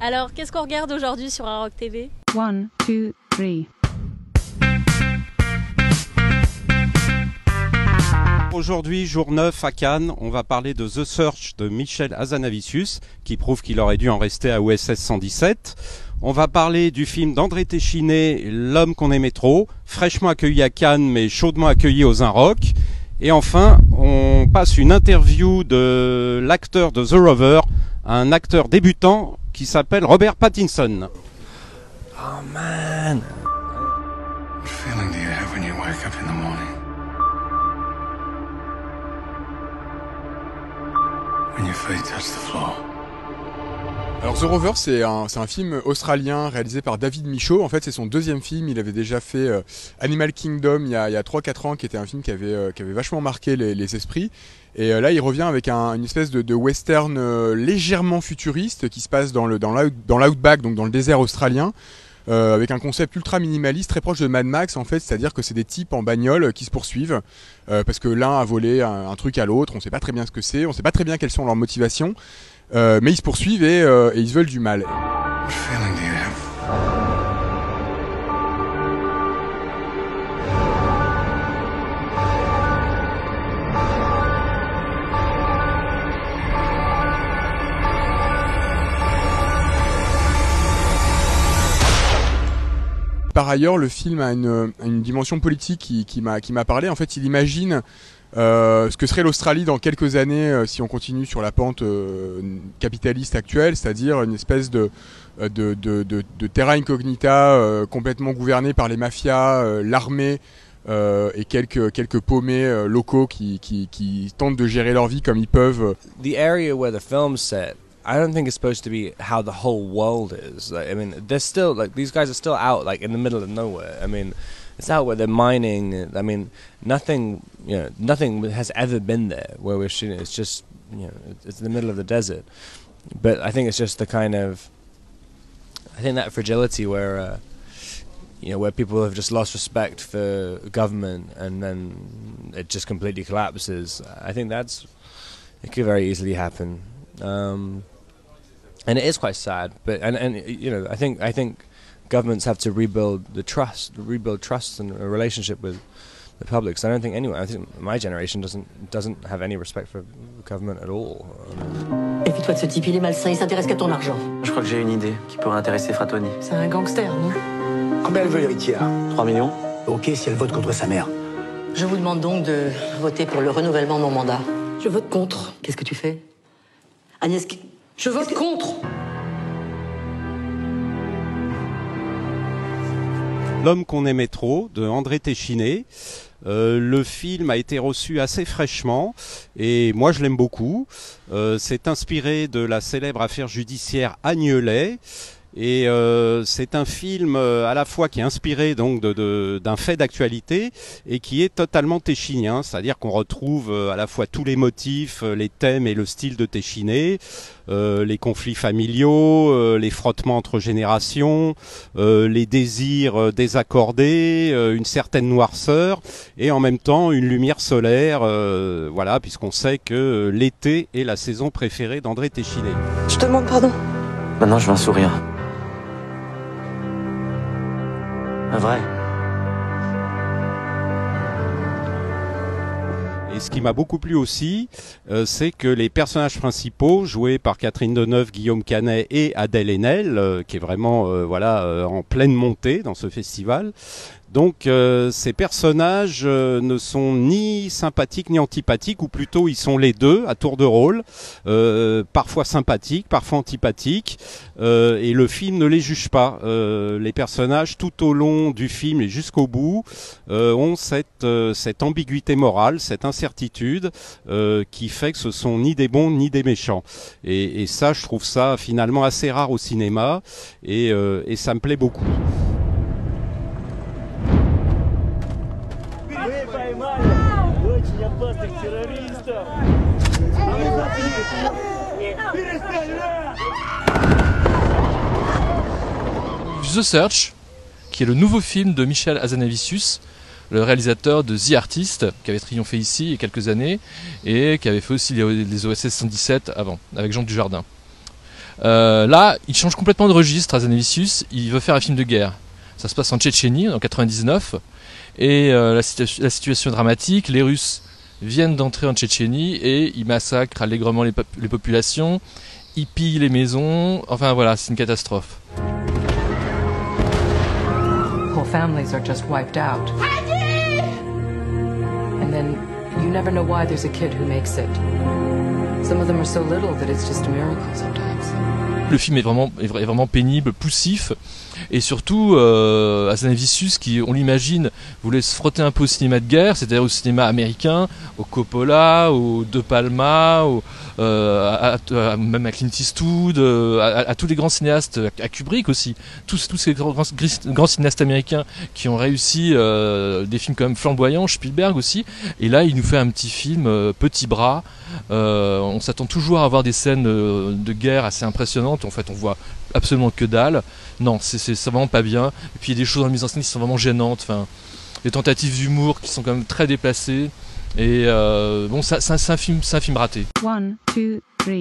Alors, qu'est-ce qu'on regarde aujourd'hui sur Aroc TV? 1, 2, 3. Aujourd'hui, jour 9 à Cannes, on va parler de The Search de Michel Hazanavicius, qui prouve qu'il aurait dû en rester à OSS 117. On va parler du film d'André Téchiné, L'homme qu'on aimait trop, fraîchement accueilli à Cannes mais chaudement accueilli aux Inrock. Et enfin, on passe une interview de l'acteur de The Rover, un acteur débutant qui s'appelle Robert Pattinson. Oh man! What feeling do you have when you wake up in the morning? When your feet touch the floor? Alors The Rover, c'est un film australien réalisé par David Michôd. En fait, c'est son deuxième film. Il avait déjà fait Animal Kingdom il y a 3-4 ans, qui était un film qui avait vachement marqué les esprits. Et là, il revient avec une espèce de western légèrement futuriste qui se passe dans l'outback, donc dans le désert australien. Avec un concept ultra minimaliste, très proche de Mad Max en fait, c'est-à-dire que c'est des types en bagnole qui se poursuivent parce que l'un a volé un truc à l'autre, on ne sait pas très bien ce que c'est, on ne sait pas très bien quelles sont leurs motivations, mais ils se poursuivent et ils se veulent du mal. What feeling do you have? Par ailleurs, le film a une dimension politique qui m'a parlé. En fait, il imagine ce que serait l'Australie dans quelques années si on continue sur la pente capitaliste actuelle, c'est-à-dire une espèce de terra incognita complètement gouverné par les mafias, l'armée et quelques paumés locaux qui tentent de gérer leur vie comme ils peuvent. The area where the film's set, I don't think it's supposed to be how the whole world is. Like, I mean, they're still like these guys are still out like in the middle of nowhere. I mean, it's out where they're mining. I mean, nothing has ever been there where we're shooting. It's just, it's in the middle of the desert. But I think it's just the kind of, I think that fragility where, where people have just lost respect for government and then it just completely collapses. I think it could very easily happen. And it is quite sad, but and I think governments have to rebuild trust and a relationship with the public. So I don't think anyone, I think my generation doesn't have any respect for government at all. Évite-toi de ce type, il est malsain, il s'intéresse qu'à ton argent. Je crois que j'ai une idée qui pourrait intéresser Fratoni. C'est un gangster, non? Combien elle veut l'héritière? 3 millions? Ok, si elle vote contre sa mère. Je vous demande donc de voter pour le renouvellement de mon mandat. Je vote contre. Qu'est-ce que tu fais? Agnès, je vote contre. L'homme qu'on aimait trop de André Téchiné. Le film a été reçu assez fraîchement et moi je l'aime beaucoup. C'est inspiré de la célèbre affaire judiciaire Agnelet. Et c'est un film à la fois qui est inspiré donc d'un fait d'actualité et qui est totalement téchinien, c'est-à-dire qu'on retrouve à la fois tous les motifs, les thèmes et le style de Téchiné, les conflits familiaux, les frottements entre générations, les désirs désaccordés, une certaine noirceur et en même temps une lumière solaire, voilà, puisqu'on sait que l'été est la saison préférée d'André Téchiné. Je te demande pardon. Maintenant, je veux un sourire. Un vrai. Et ce qui m'a beaucoup plu aussi, c'est que les personnages principaux, joués par Catherine Deneuve, Guillaume Canet et Adèle Haenel, qui est vraiment en pleine montée dans ce festival, donc ces personnages ne sont ni sympathiques ni antipathiques, ou plutôt ils sont les deux à tour de rôle, parfois sympathiques, parfois antipathiques, et le film ne les juge pas. Les personnages tout au long du film et jusqu'au bout ont cette ambiguïté morale, cette incertitude qui fait que ce sont ni des bons ni des méchants. Et ça, je trouve ça finalement assez rare au cinéma, et ça me plaît beaucoup. The Search, qui est le nouveau film de Michel Hazanavicius, le réalisateur de The Artist, qui avait triomphé ici il y a quelques années, et qui avait fait aussi les OSS 117 avant, avec Jean Dujardin. Là, il change complètement de registre, Hazanavicius. Il veut faire un film de guerre. Ça se passe en Tchétchénie, en 99. Et la situation est dramatique. Les Russes viennent d'entrer en Tchétchénie et ils massacrent allègrement les populations. Ils pillent les maisons. Enfin voilà, c'est une catastrophe. Whole families are just wiped out. And then you never know why there's a kid who makes it. Some of them are so little that it's just a miracle sometimes. Le film est vraiment pénible, poussif, et surtout Hazanavicius, qui, on l'imagine, voulait se frotter un peu au cinéma de guerre, c'est-à-dire au cinéma américain, au Coppola, au De Palma, même à Clint Eastwood, à tous les grands cinéastes, à Kubrick aussi, tous ces grands cinéastes américains qui ont réussi des films quand même flamboyants, Spielberg aussi, et là il nous fait un petit film petit bras. On s'attend toujours à avoir des scènes de guerre assez impressionnantes. En fait, on voit absolument que dalle. Non, c'est vraiment pas bien. Et puis il y a des choses dans la mise en scène qui sont vraiment gênantes. Enfin, des tentatives d'humour qui sont quand même très déplacées. Et bon, c'est un film raté. 1, 2, 3